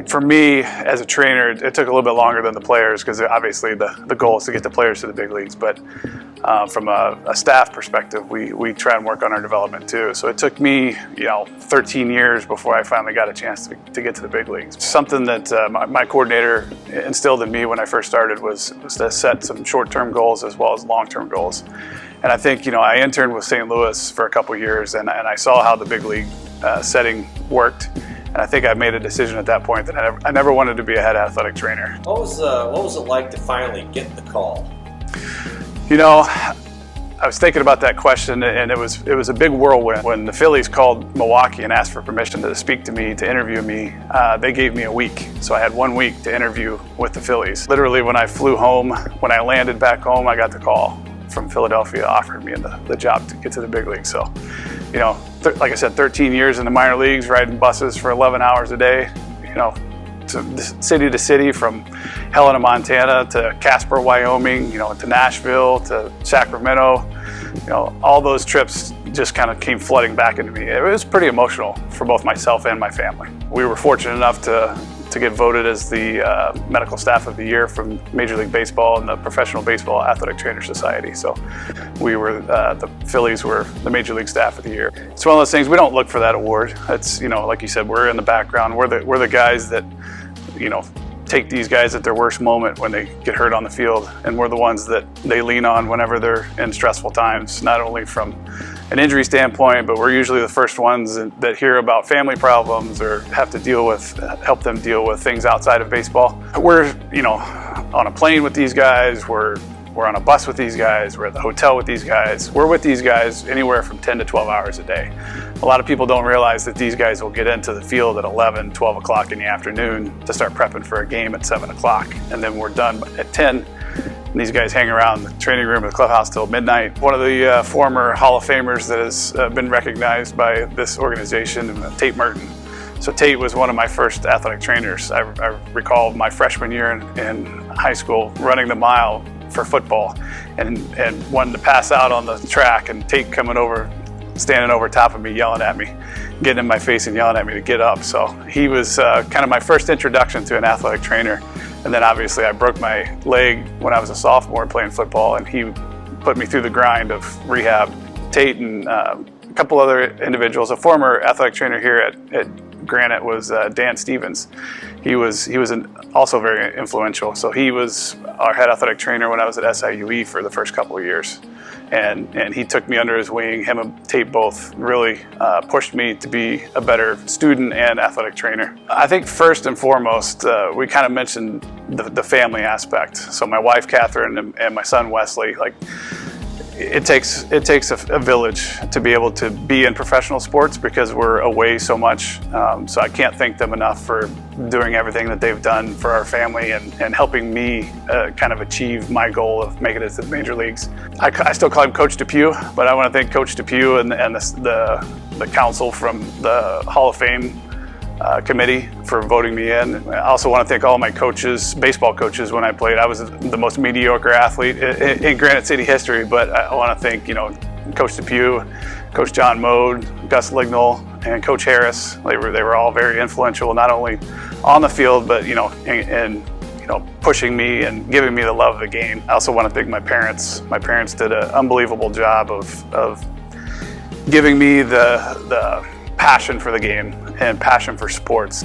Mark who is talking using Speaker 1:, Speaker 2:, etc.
Speaker 1: For me, as a trainer, it took a little bit longer than the players because obviously the goal is to get the players to the big leagues. But from a staff perspective, we try and work on our development too. So it took me, 13 years before I finally got a chance to get to the big leagues. Something that my coordinator instilled in me when I first started was to set some short-term goals as well as long-term goals. And I think, I interned with St. Louis for a couple years, and I saw how the big league setting worked. And I think I made a decision at that point that I never wanted to be a head athletic trainer.
Speaker 2: What was it like to finally get the call?
Speaker 1: I was thinking about that question, and it was a big whirlwind. When the Phillies called Milwaukee and asked for permission to speak to me, to interview me, they gave me a week. So I had 1 week to interview with the Phillies. Literally, when I flew home, when I landed back home, I got the call from Philadelphia offering me the job to get to the big league. So, like I said, 13 years in the minor leagues, riding buses for 11 hours a day, to city, from Helena, Montana to Casper, Wyoming, to Nashville, to Sacramento. All those trips just kind of came flooding back into me. It was pretty emotional for both myself and my family. We were fortunate enough to get voted as the medical staff of the year from Major League Baseball and the Professional Baseball Athletic Trainer Society. So we were, the Phillies were the Major League Staff of the Year. It's one of those things, we don't look for that award. It's, like you said, we're in the background. We're the guys that, take these guys at their worst moment when they get hurt on the field, and we're the ones that they lean on whenever they're in stressful times, not only from an injury standpoint, but we're usually the first ones that hear about family problems or have to help them deal with things outside of baseball. We're, on a plane with these guys, we're on a bus with these guys, we're at the hotel with these guys. We're with these guys anywhere from 10 to 12 hours a day. A lot of people don't realize that these guys will get into the field at 11, 12 o'clock in the afternoon to start prepping for a game at 7 o'clock. And then we're done at 10. And these guys hang around the training room at the clubhouse till midnight. One of the former Hall of Famers that has been recognized by this organization, Tate Merton. So Tate was one of my first athletic trainers. I recall my freshman year in high school running the mile for football and wanting to pass out on the track, and Tate coming over, standing over top of me, yelling at me, getting in my face and yelling at me to get up. So he was kind of my first introduction to an athletic trainer. And then obviously I broke my leg when I was a sophomore playing football, and he put me through the grind of rehab. Tate and a couple other individuals. A former athletic trainer here at Granite was Dan Stevens. He was also very influential. So he was our head athletic trainer when I was at SIUE for the first couple of years. And he took me under his wing. Him and Tate both really pushed me to be a better student and athletic trainer. I think first and foremost, we kind of mentioned the family aspect. So my wife, Catherine, and my son, Wesley, it takes a village to be able to be in professional sports because we're away so much. So I can't thank them enough for doing everything that they've done for our family and helping me kind of achieve my goal of making it to the major leagues. I still call him Coach Depew, but I want to thank Coach Depew and the council from the Hall of Fame committee for voting me in. I also want to thank all my coaches, baseball coaches. When I played, I was the most mediocre athlete in Granite City history, but I want to thank Coach Depew, Coach John Mode, Gus Lignell, and Coach Harris. They were all very influential, not only on the field, but in pushing me and giving me the love of the game. I also want to thank my parents. My parents did an unbelievable job of giving me the passion for the game and passion for sports.